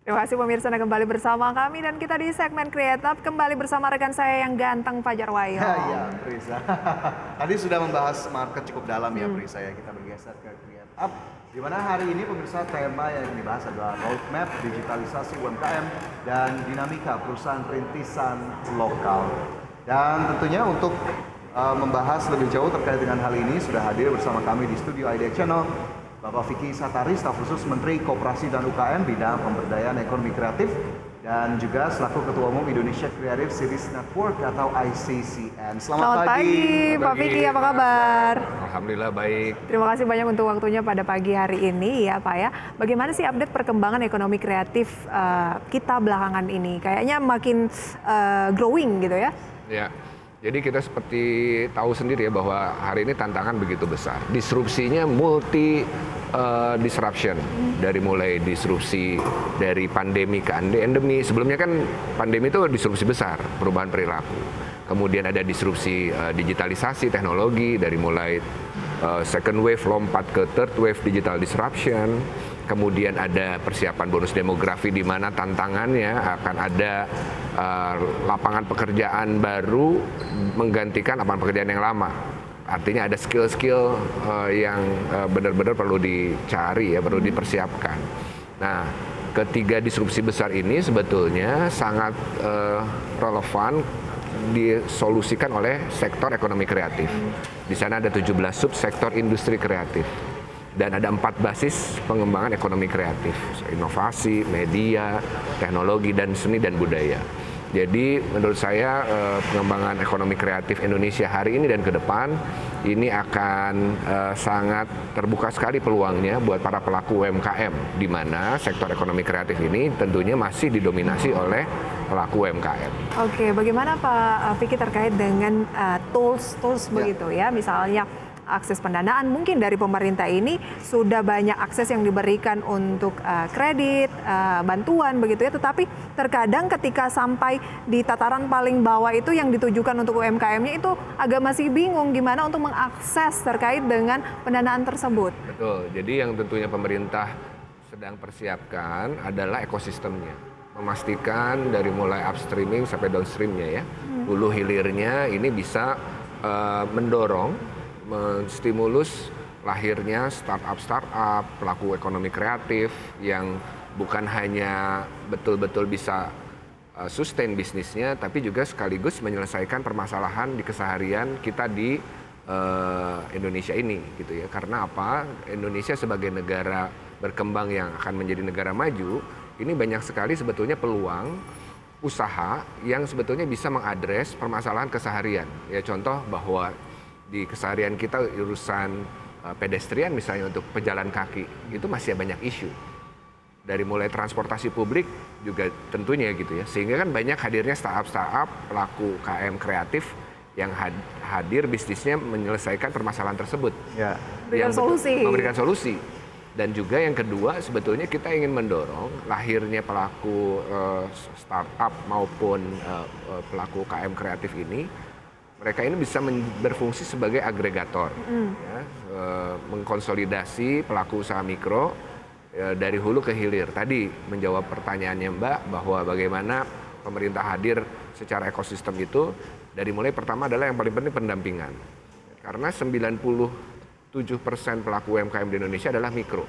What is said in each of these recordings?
Terima kasih pemirsa Anda kembali bersama kami dan kita di segmen Creative kembali bersama rekan saya yang ganteng Fajar Wayo. Iya, Prisa. Tadi sudah membahas market cukup dalam ya, Prisa ya. Kita bergeser ke Creative. Di mana hari ini pemirsa tema yang dibahas adalah roadmap digitalisasi UMKM dan dinamika perusahaan rintisan lokal. Dan tentunya untuk membahas lebih jauh terkait dengan hal ini sudah hadir bersama kami di studio IDX Channel Bapak Vicky Satari, staf khusus Menteri Koperasi dan UKM bidang pemberdayaan ekonomi kreatif dan juga selaku Ketua Umum Indonesia Creative Cities Network atau ICCN. Selamat pagi Pak Vicky, apa kabar? Alhamdulillah baik. Terima kasih banyak untuk waktunya pada pagi hari ini ya Pak ya. Bagaimana sih update perkembangan ekonomi kreatif kita belakangan ini? Kayaknya makin growing gitu ya? Ya, jadi kita seperti tahu sendiri ya bahwa hari ini tantangan begitu besar. Disrupsinya multi disruption, dari mulai disrupsi dari pandemi ke endemi. Sebelumnya kan pandemi itu disrupsi besar, perubahan perilaku. Kemudian ada disrupsi digitalisasi teknologi dari mulai second wave lompat ke third wave digital disruption. Kemudian ada persiapan bonus demografi di mana tantangannya akan ada lapangan pekerjaan baru menggantikan lapangan pekerjaan yang lama. Artinya ada skill-skill yang benar-benar perlu dicari ya, perlu dipersiapkan. Nah, ketiga disrupsi besar ini sebetulnya sangat relevan disolusikan oleh sektor ekonomi kreatif. Di sana ada 17 subsektor industri kreatif. Dan ada 4 basis pengembangan ekonomi kreatif, inovasi, media, teknologi, dan seni dan budaya. Jadi menurut saya pengembangan ekonomi kreatif Indonesia hari ini dan ke depan ini akan sangat terbuka sekali peluangnya buat para pelaku UMKM, di mana sektor ekonomi kreatif ini tentunya masih didominasi oleh pelaku UMKM. Oke, bagaimana Pak Vicky terkait dengan tools begitu ya, misalnya akses pendanaan mungkin dari pemerintah ini sudah banyak akses yang diberikan untuk kredit, bantuan begitu ya, tetapi terkadang ketika sampai di tataran paling bawah itu yang ditujukan untuk UMKM-nya itu agak masih bingung gimana untuk mengakses terkait dengan pendanaan tersebut. Betul, jadi yang tentunya pemerintah sedang persiapkan adalah ekosistemnya. Memastikan dari mulai upstreaming sampai downstreamnya ya, hulu hilirnya ini bisa mendorong menstimulus lahirnya startup, pelaku ekonomi kreatif yang bukan hanya betul-betul bisa sustain bisnisnya, tapi juga sekaligus menyelesaikan permasalahan di keseharian kita di Indonesia ini, gitu ya. Karena apa? Indonesia sebagai negara berkembang yang akan menjadi negara maju, ini banyak sekali sebetulnya peluang usaha yang sebetulnya bisa mengadres permasalahan keseharian. Ya contoh bahwa di keseharian kita urusan pedestrian misalnya untuk pejalan kaki itu masih banyak isu. Dari mulai transportasi publik juga tentunya gitu ya. Sehingga kan banyak hadirnya startup pelaku KM kreatif yang hadir bisnisnya menyelesaikan permasalahan tersebut. Ya. Memberikan solusi. Dan juga yang kedua sebetulnya kita ingin mendorong lahirnya pelaku startup maupun pelaku KM kreatif ini. Mereka ini bisa berfungsi sebagai agregator, ya, mengkonsolidasi pelaku usaha mikro dari hulu ke hilir. Tadi menjawab pertanyaannya Mbak bahwa bagaimana pemerintah hadir secara ekosistem itu, dari mulai pertama adalah yang paling penting pendampingan. Karena 97% pelaku UMKM di Indonesia adalah mikro.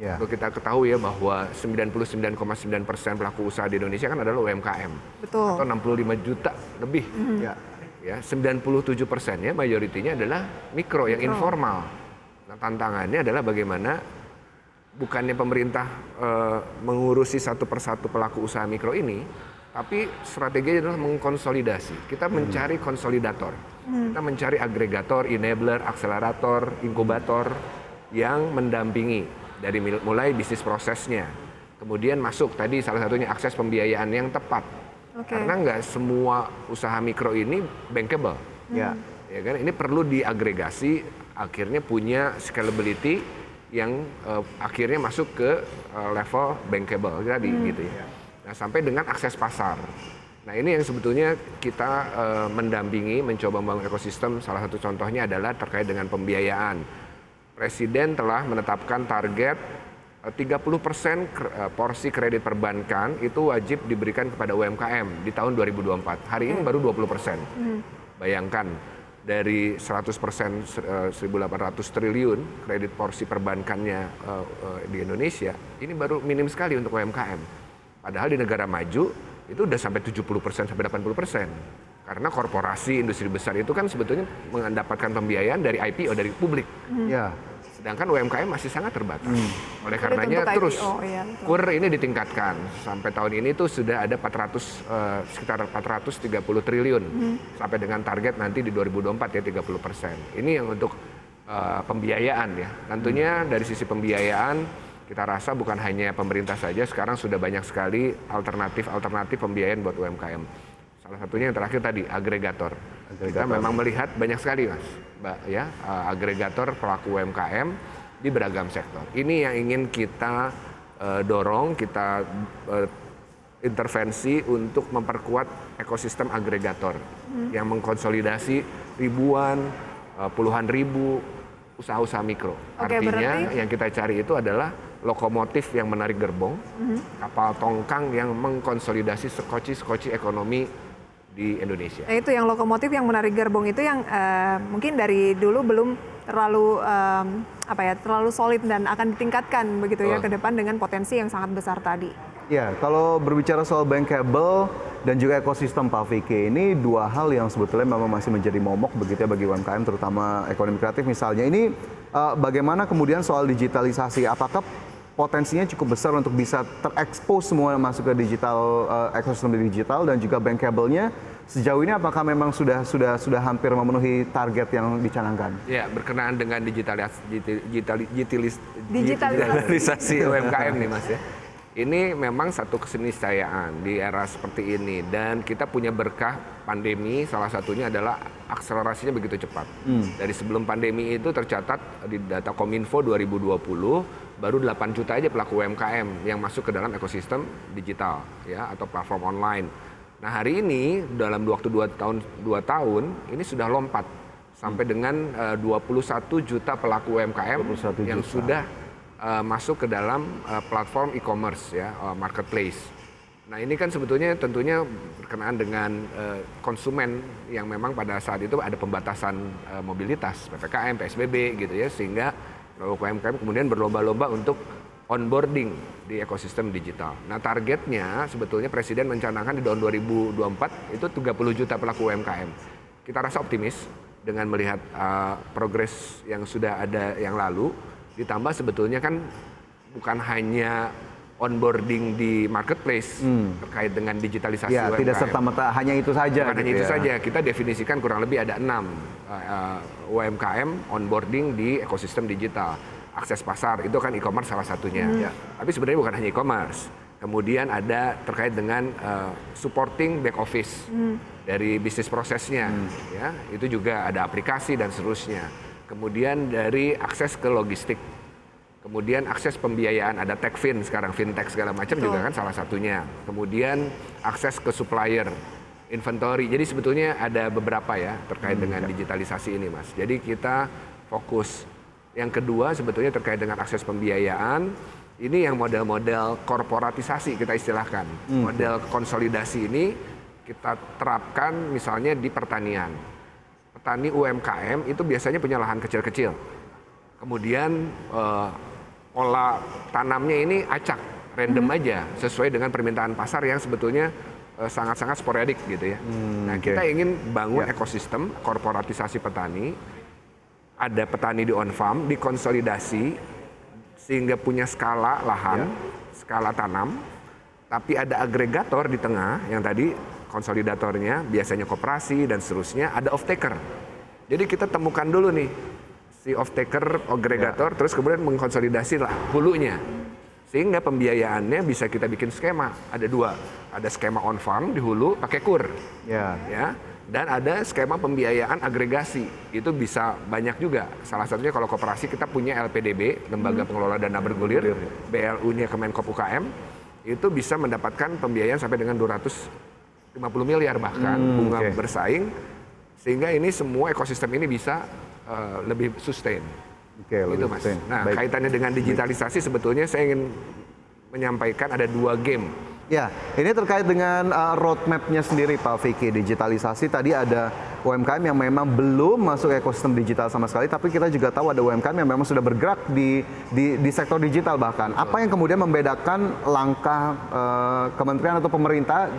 Yeah. Kalau kita ketahui ya bahwa 99,9% pelaku usaha di Indonesia kan adalah UMKM. Betul. Atau 65 juta lebih. Ya, 97%-nya mayoritinya adalah mikro yang informal. Nah, tantangannya adalah bagaimana bukannya pemerintah mengurusi satu persatu pelaku usaha mikro ini, tapi strateginya adalah mengkonsolidasi. Kita mencari konsolidator, kita mencari agregator, enabler, akselerator, inkubator yang mendampingi dari mulai bisnis prosesnya. Kemudian masuk tadi salah satunya akses pembiayaan yang tepat. Karena nggak semua usaha mikro ini bankable, ya kan? Ini perlu diagregasi, akhirnya punya scalability yang akhirnya masuk ke level bankable tadi, gitu ya. Nah sampai dengan akses pasar. Nah ini yang sebetulnya kita mendampingi, mencoba membangun ekosistem. Salah satu contohnya adalah terkait dengan pembiayaan. Presiden telah menetapkan target 30% porsi kredit perbankan itu wajib diberikan kepada UMKM di tahun 2024. Hari ini baru 20%. Bayangkan dari 100% 1.800 triliun kredit porsi perbankannya di Indonesia, ini baru minim sekali untuk UMKM. Padahal di negara maju itu udah sampai 70% sampai 80%. Karena korporasi industri besar itu kan sebetulnya mendapatkan pembiayaan dari IPO, dari publik. Ya. Sedangkan UMKM masih sangat terbatas. Oleh karenanya untuk terus IPO, ya, betul. KUR ini ditingkatkan. Sampai tahun ini tuh sudah ada sekitar 430 triliun. Sampai dengan target nanti di 2024 ya 30%. Ini yang untuk pembiayaan ya. Tentunya dari sisi pembiayaan kita rasa bukan hanya pemerintah saja, sekarang sudah banyak sekali alternatif pembiayaan buat UMKM. Salah satunya yang terakhir tadi, agregator. Kita memang melihat banyak sekali Mas, Mbak, ya, agregator pelaku UMKM di beragam sektor. Ini yang ingin kita dorong, kita intervensi untuk memperkuat ekosistem agregator yang mengkonsolidasi ribuan, puluhan ribu usaha-usaha mikro. Oke, Artinya yang kita cari itu adalah lokomotif yang menarik gerbong, kapal tongkang yang mengkonsolidasi sekoci ekonomi di Indonesia. Nah, itu yang lokomotif yang menarik gerbong itu yang mungkin dari dulu belum terlalu terlalu solid dan akan ditingkatkan begitu ya ke depan dengan potensi yang sangat besar tadi. Ya, kalau berbicara soal bankable dan juga ekosistem Pak Vicky, ini dua hal yang sebetulnya memang masih menjadi momok begitu ya bagi UMKM, terutama ekonomi kreatif misalnya. Ini bagaimana kemudian soal digitalisasi? Apakah potensinya cukup besar untuk bisa terekspos semua masuk ke digital, ekosistem digital, dan juga bankable-nya sejauh ini apakah memang sudah hampir memenuhi target yang dicanangkan? Ya, berkenaan dengan digitalisasi UMKM nih Mas ya. Ini memang satu keniscayaan di era seperti ini, dan kita punya berkah pandemi, salah satunya adalah akselerasinya begitu cepat. Dari sebelum pandemi itu tercatat di data Kominfo 2020 baru 8 juta aja pelaku UMKM yang masuk ke dalam ekosistem digital ya, atau platform online. Nah, hari ini dalam waktu 2 tahun ini sudah lompat sampai dengan 21 juta pelaku UMKM yang sudah masuk ke dalam platform e-commerce ya, marketplace. Nah, ini kan sebetulnya tentunya berkenaan dengan konsumen yang memang pada saat itu ada pembatasan mobilitas, PPKM, PSBB gitu ya, sehingga UMKM kemudian berlomba-lomba untuk onboarding di ekosistem digital. Nah, targetnya sebetulnya Presiden mencanangkan di tahun 2024 itu 30 juta pelaku UMKM. Kita rasa optimis dengan melihat progres yang sudah ada yang lalu, ditambah sebetulnya kan bukan hanya onboarding di marketplace terkait dengan digitalisasi ya, UMKM. tidak serta-merta hanya itu saja. Bukan hanya itu saja, kita definisikan kurang lebih ada 6 UMKM onboarding di ekosistem digital. Akses pasar, itu kan e-commerce salah satunya. Tapi sebenarnya bukan hanya e-commerce. Kemudian ada terkait dengan supporting back office dari bisnis prosesnya. Ya, itu juga ada aplikasi dan seterusnya. Kemudian dari akses ke logistik. Kemudian akses pembiayaan, ada Techfin sekarang, fintech segala macam juga kan salah satunya. Kemudian akses ke supplier, inventory. Jadi sebetulnya ada beberapa ya terkait dengan digitalisasi ini Mas. Jadi kita fokus. Yang kedua sebetulnya terkait dengan akses pembiayaan. Ini yang model-model korporatisasi kita istilahkan. Model konsolidasi ini kita terapkan misalnya di pertanian. Petani UMKM itu biasanya punya lahan kecil-kecil. Kemudian pola tanamnya ini acak, random aja, sesuai dengan permintaan pasar yang sebetulnya sangat-sangat sporadik gitu ya. Nah, kita ingin bangun ekosistem korporatisasi petani, ada petani di on farm, dikonsolidasi sehingga punya skala lahan, skala tanam, tapi ada agregator di tengah yang tadi konsolidatornya biasanya koperasi dan seterusnya, ada off-taker. Jadi kita temukan dulu nih si off-taker, agregator, terus kemudian mengkonsolidasi lah hulunya. Sehingga pembiayaannya bisa kita bikin skema. Ada 2, ada skema on-farm di hulu pakai KUR. Ya. Dan ada skema pembiayaan agregasi, itu bisa banyak juga. Salah satunya kalau koperasi kita punya LPDB, Lembaga Pengelola Dana Bergulir, BLU-nya Kemenkop UKM, itu bisa mendapatkan pembiayaan sampai dengan 250 miliar bahkan, bunga bersaing, sehingga ini semua ekosistem ini bisa lebih sustain. Oke, Gitu lebih Mas. penting. Nah, Baik. kaitannya dengan digitalisasi sebetulnya saya ingin menyampaikan ada 2 game. Ya, ini terkait dengan roadmap-nya sendiri Pak Vicky. Digitalisasi tadi ada UMKM yang memang belum masuk ekosistem digital sama sekali, tapi kita juga tahu ada UMKM yang memang sudah bergerak di sektor digital bahkan. Apa yang kemudian membedakan langkah kementerian atau pemerintah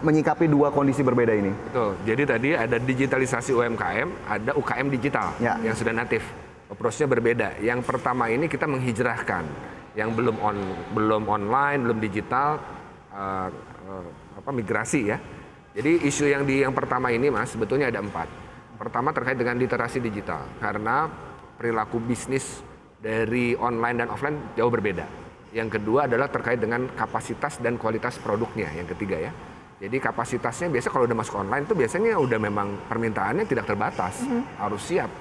menyikapi 2 kondisi berbeda ini? Betul. Jadi tadi ada digitalisasi UMKM, ada UKM digital Ya. yang sudah natif. Approach-nya berbeda. Yang pertama ini kita menghijrahkan yang belum online, belum digital, migrasi ya. Jadi isu yang pertama ini Mas sebetulnya ada 4. Pertama terkait dengan literasi digital karena perilaku bisnis dari online dan offline jauh berbeda. Yang kedua adalah terkait dengan kapasitas dan kualitas produknya. Yang ketiga ya. Jadi kapasitasnya biasa kalau udah masuk online tuh biasanya udah memang permintaannya tidak terbatas, harus siap.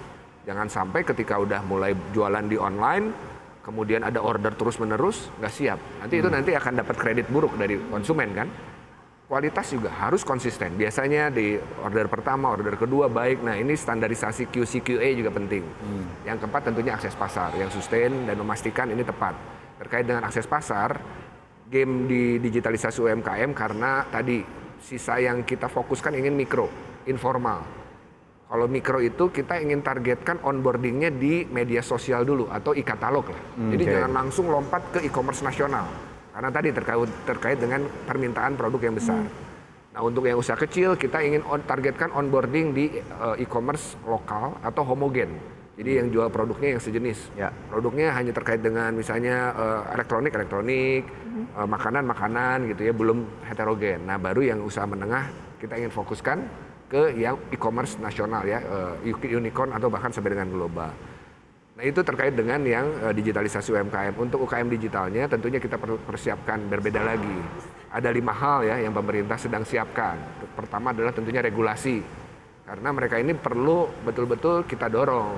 Jangan sampai ketika udah mulai jualan di online kemudian ada order terus-menerus, nggak siap. Nanti itu nanti akan dapat kredit buruk dari konsumen kan. Kualitas juga harus konsisten. Biasanya di order pertama, order kedua baik. Nah ini standarisasi QC, QA juga penting. Yang keempat tentunya akses pasar yang sustain dan memastikan ini tepat. Terkait dengan akses pasar, game di digitalisasi UMKM karena tadi sisa yang kita fokuskan ingin mikro, informal. Kalau mikro itu kita ingin targetkan onboardingnya di media sosial dulu atau e-katalog lah. Jadi jangan langsung lompat ke e-commerce nasional. Karena tadi terkait dengan permintaan produk yang besar. Nah untuk yang usaha kecil kita ingin targetkan onboarding di e-commerce lokal atau homogen. Jadi yang jual produknya yang sejenis. Ya. Produknya hanya terkait dengan misalnya elektronik, makanan gitu ya, belum heterogen. Nah baru yang usaha menengah kita ingin fokuskan ke yang e-commerce nasional ya, unicorn atau bahkan sampai dengan global. Nah itu terkait dengan yang digitalisasi UMKM. Untuk UKM digitalnya tentunya kita persiapkan berbeda lagi. Ada 5 hal ya yang pemerintah sedang siapkan. Pertama adalah tentunya regulasi. Karena mereka ini perlu betul-betul kita dorong.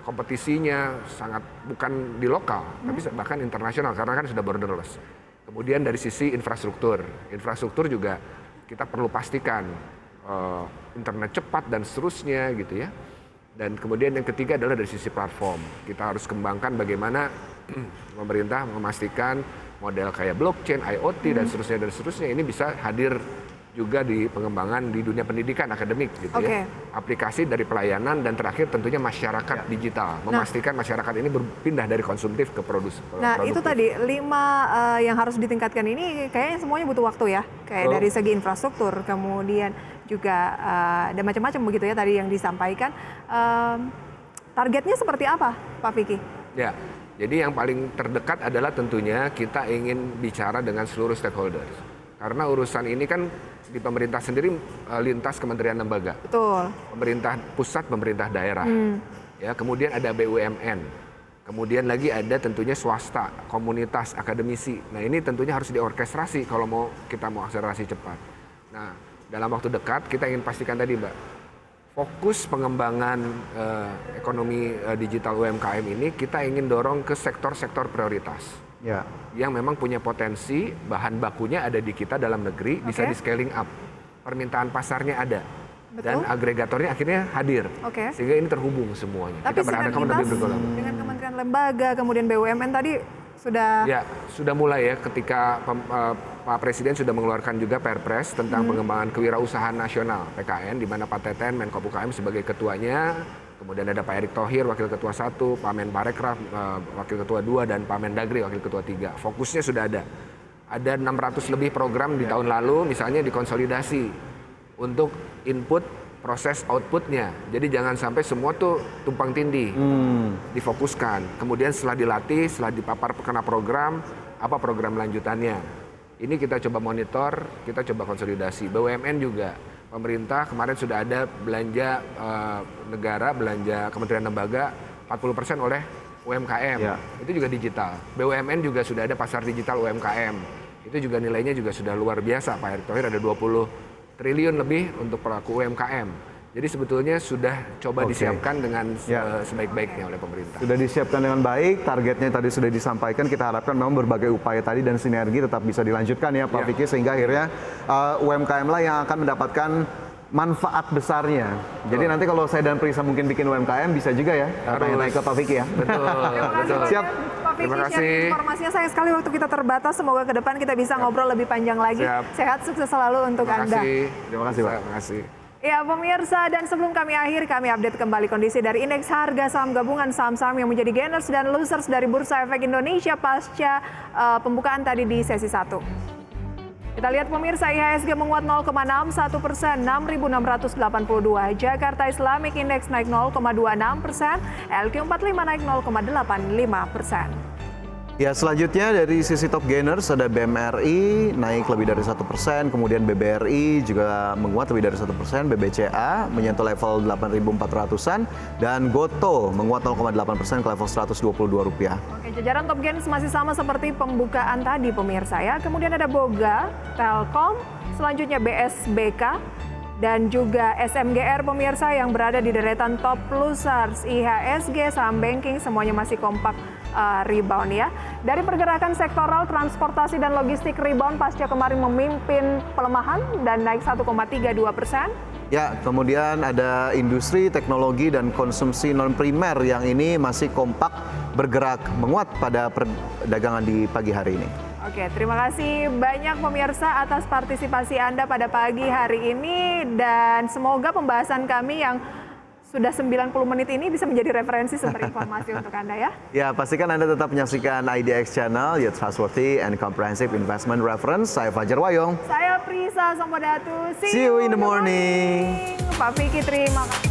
Kompetisinya sangat bukan di lokal, tapi bahkan internasional karena kan sudah borderless. Kemudian dari sisi infrastruktur. Infrastruktur juga kita perlu pastikan internet cepat dan seterusnya gitu ya. Dan kemudian yang ketiga adalah dari sisi platform. Kita harus kembangkan bagaimana pemerintah memastikan model kayak blockchain, IoT dan seterusnya ini bisa hadir juga di pengembangan di dunia pendidikan akademik gitu ya. Aplikasi dari pelayanan dan terakhir tentunya masyarakat digital. Memastikan masyarakat ini berpindah dari konsumtif ke produktif. Nah itu tadi 5 yang harus ditingkatkan ini kayaknya semuanya butuh waktu ya. Kayak dari segi infrastruktur, kemudian juga ada macam-macam begitu ya tadi yang disampaikan. Targetnya seperti apa Pak Vicky? Ya, jadi yang paling terdekat adalah tentunya kita ingin bicara dengan seluruh stakeholders. Karena urusan ini kan di pemerintah sendiri lintas kementerian lembaga. Betul. Pemerintah pusat, pemerintah daerah. Ya, kemudian ada BUMN. Kemudian lagi ada tentunya swasta, komunitas, akademisi. Nah, ini tentunya harus diorkestrasi kalau kita mau akselerasi cepat. Nah, dalam waktu dekat kita ingin pastikan tadi, Mbak, fokus pengembangan ekonomi digital UMKM ini kita ingin dorong ke sektor-sektor prioritas. Ya. Yang memang punya potensi, bahan bakunya ada di kita dalam negeri, bisa di scaling up. Permintaan pasarnya ada. Dan agregatornya akhirnya hadir. Sehingga ini terhubung semuanya. Tapi kita berhadapan lebih berkolaborasi. Dengan kementerian lembaga, kemudian BUMN tadi sudah... Ya, sudah mulai ya ketika Pak Presiden sudah mengeluarkan juga Perpres tentang pengembangan kewirausahaan nasional, PKN, di mana Pak Teten, Menko UKM sebagai ketuanya. Kemudian ada Pak Erick Thohir, Wakil Ketua 1, Pak Menparekraf, Wakil Ketua 2, dan Pak Mendagri, Wakil Ketua 3. Fokusnya sudah ada. Ada 600 lebih program di tahun lalu, misalnya dikonsolidasi untuk input, proses outputnya. Jadi jangan sampai semua tuh tumpang tindih, difokuskan. Kemudian setelah dilatih, setelah dipapar kena program, apa program lanjutannya. Ini kita coba monitor, kita coba konsolidasi. BUMN juga. Pemerintah kemarin sudah ada belanja negara, belanja kementerian lembaga 40% oleh UMKM. Itu juga digital. BUMN juga sudah ada pasar digital UMKM. Itu juga nilainya juga sudah luar biasa. Pak Erick Thohir ada 20 triliun lebih untuk pelaku UMKM. Jadi sebetulnya sudah coba disiapkan dengan sebaik-baiknya oleh pemerintah. Sudah disiapkan dengan baik, targetnya tadi sudah disampaikan. Kita harapkan memang berbagai upaya tadi dan sinergi tetap bisa dilanjutkan ya Pak Vicky, sehingga akhirnya UMKM lah yang akan mendapatkan manfaat besarnya. Jadi nanti kalau saya dan Prisa mungkin bikin UMKM bisa juga ya. Tanya-tanya ke Pak Vicky ya. Betul, betul. Siap. Pak Vicky, Terima kasih. share informasinya. Sayang sekali waktu kita terbatas. Semoga ke depan kita bisa ngobrol lebih panjang lagi. Siap. Sehat, sukses selalu untuk Terima Anda. kasih. Terima kasih, Pak. Terima kasih. Ya pemirsa, dan sebelum kami akhir, kami update kembali kondisi dari indeks harga saham gabungan saham-saham yang menjadi gainers dan losers dari Bursa Efek Indonesia pasca pembukaan tadi di sesi 1. Kita lihat pemirsa, IHSG menguat 0,61%, 6.682. Jakarta Islamic Index naik 0,26%, LQ45 naik 0,85%. Ya, selanjutnya dari sisi top gainers ada BMRI naik lebih dari 1%, kemudian BBRI juga menguat lebih dari 1%, BBCA menyentuh level 8.400-an, dan GoTo menguat 0,8% ke level Rp122. Oke, jajaran top gainers masih sama seperti pembukaan tadi pemirsa ya. Kemudian ada Boga, Telkom, selanjutnya BSBK, dan juga SMGR pemirsa yang berada di deretan top losers. IHSG, saham banking semuanya masih kompak rebound ya. Dari pergerakan sektoral, transportasi dan logistik rebound pasca kemarin memimpin pelemahan dan naik 1,32%. Ya, kemudian ada industri, teknologi, dan konsumsi non-primer yang ini masih kompak bergerak menguat pada perdagangan di pagi hari ini. Oke, terima kasih banyak pemirsa atas partisipasi Anda pada pagi hari ini, dan semoga pembahasan kami yang sudah 90 menit ini bisa menjadi referensi sumber informasi untuk Anda ya. Ya, pastikan Anda tetap menyaksikan IDX Channel, your trustworthy and comprehensive investment reference. Saya Fajar Wayong. Saya Prisa Sambodatu. See you in the morning. Pak Vicky, terima kasih.